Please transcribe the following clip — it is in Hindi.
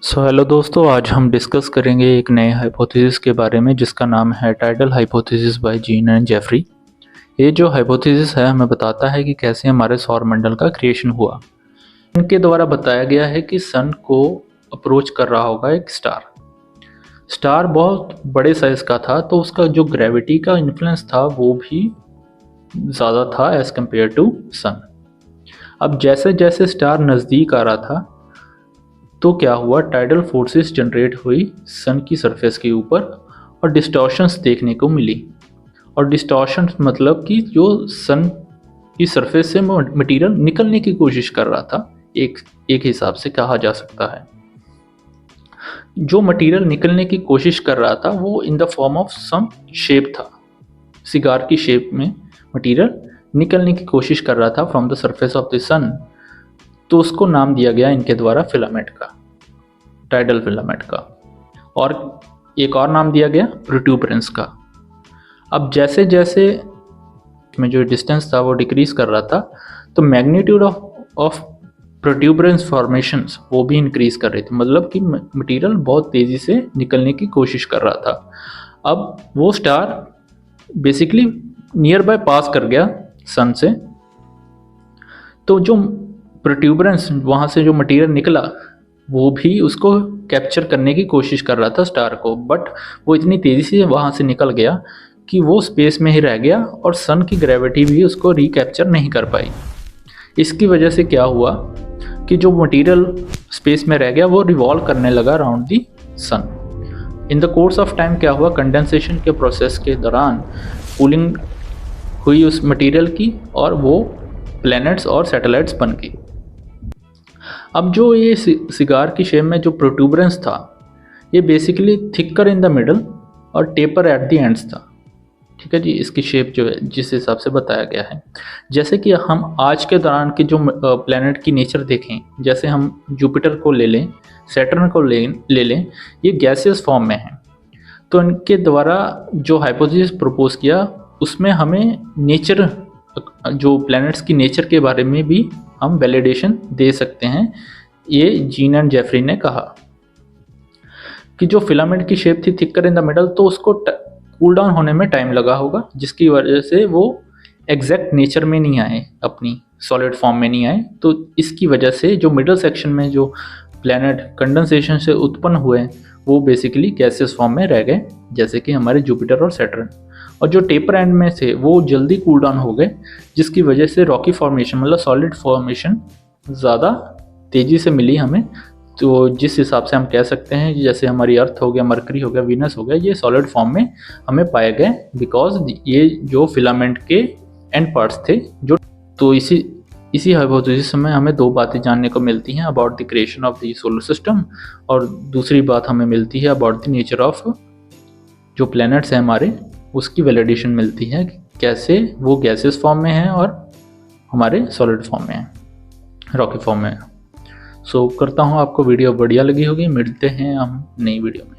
हेलो दोस्तों, आज हम डिस्कस करेंगे एक नए हाइपोथेसिस के बारे में जिसका नाम है tidal hypothesis by Jean and Jeffrey. ये जो हाइपोथेसिस है हमें बताता है कि कैसे हमारे सौरमंडल का क्रिएशन हुआ। इनके द्वारा बताया गया है कि सन को अप्रोच कर रहा होगा एक स्टार बहुत बड़े साइज का था, तो उसका जो ग्रेविटी का इन्फ्लुएंस था वो भी ज़्यादा था एज कम्पेयर टू सन। अब जैसे जैसे स्टार नज़दीक आ रहा था तो क्या हुआ, टाइडल फोर्सेस जनरेट हुई सन की सरफेस के ऊपर और डिस्टॉर्शंस देखने को मिली। और डिस्टॉर्शंस मतलब कि जो सन की सरफेस से मटेरियल निकलने की कोशिश कर रहा था, एक हिसाब से कहा जा सकता है। जो मटेरियल निकलने की कोशिश कर रहा था वो in the form of some shape था, सिगार की शेप में मटेरियल निकलने की कोशिश कर रहा था from the surface of the sun. तो उसको नाम दिया गया इनके द्वारा फिलामेंट का, टाइडल फिलामेंट का। और एक और नाम दिया गया प्रोट्यूबरेंस का। अब जैसे जैसे में जो डिस्टेंस था वो डिक्रीज कर रहा था तो मैग्नीट्यूड ऑफ प्रोट्यूबरेंस फॉर्मेशंस वो भी इंक्रीज कर रहे थे, मतलब कि मटेरियल बहुत तेजी से निकलने की कोशिश कर रहा था। अब वो स्टार बेसिकली नियर बाय पास कर गया सन से, तो जो प्रोट्यूबरेंस वहाँ से जो मटेरियल निकला वो भी उसको कैप्चर करने की कोशिश कर रहा था स्टार को, बट वो इतनी तेज़ी से वहाँ से निकल गया कि वो स्पेस में ही रह गया और सन की ग्रेविटी भी उसको रिकैप्चर नहीं कर पाई। इसकी वजह से क्या हुआ कि जो मटेरियल स्पेस में रह गया वो रिवॉल्व करने लगा around the sun. In the course of time क्या हुआ, कंडेंसेशन के प्रोसेस के दौरान कूलिंग हुई उस मटेरियल की और वो प्लैनेट्स और सैटेलाइट्स बन गई। अब जो ये सिगार की शेप में जो प्रोट्यूबरेंस था ये basically thicker in the middle और टेपर एट द एंड्स था। ठीक है जी, इसकी शेप जो है जिस हिसाब से बताया गया है, जैसे कि हम आज के दौरान के जो प्लैनेट की नेचर देखें, जैसे हम जुपिटर को ले लें, सैटर्न को ले लें, ये गैसियस फॉर्म में हैं। तो इनके द्वारा जो हाइपोथेसिस प्रपोज किया उसमें हमें नेचर, जो प्लैनेट्स की नेचर के बारे में भी हम वैलिडेशन दे सकते हैं। ये जीन एंड जेफरी ने कहा कि जो फिलामेंट की शेप थी थिकर इन द मिडल, तो उसको कूल डाउन होने में टाइम लगा होगा, जिसकी वजह से वो एग्जैक्ट नेचर में नहीं आए, अपनी सॉलिड फॉर्म में नहीं आए। तो इसकी वजह से जो मिडल सेक्शन में जो प्लैनेट कंडेंसेशन से उत्पन्न हुए वो बेसिकली गैसियस फॉर्म में रह गए, जैसे कि हमारे जुपिटर और सैटर्न। और जो टेपर एंड में थे वो जल्दी कूल डाउन हो गए, जिसकी वजह से रॉकी फॉर्मेशन मतलब सॉलिड फॉर्मेशन ज़्यादा तेज़ी से मिली हमें। तो जिस हिसाब से हम कह सकते हैं जैसे हमारी अर्थ हो गया, मरकरी हो गया, वीनस हो गया, ये सॉलिड फॉर्म में हमें पाए गए बिकॉज ये जो फिलामेंट के एंड पार्ट्स थे जो। तो इसी हाइपोथेसिस में हमें दो बातें जानने को मिलती हैं about the creation of the solar system, और दूसरी बात हमें मिलती है अबाउट द नेचर ऑफ जो प्लैनेट्स हैं हमारे, उसकी वैलिडेशन मिलती है कैसे वो गैसेस फॉर्म में हैं और हमारे सॉलिड फॉर्म में हैं, रॉकी फॉर्म में है। सो करता हूँ आपको वीडियो बढ़िया लगी होगी। मिलते हैं हम नई वीडियो में।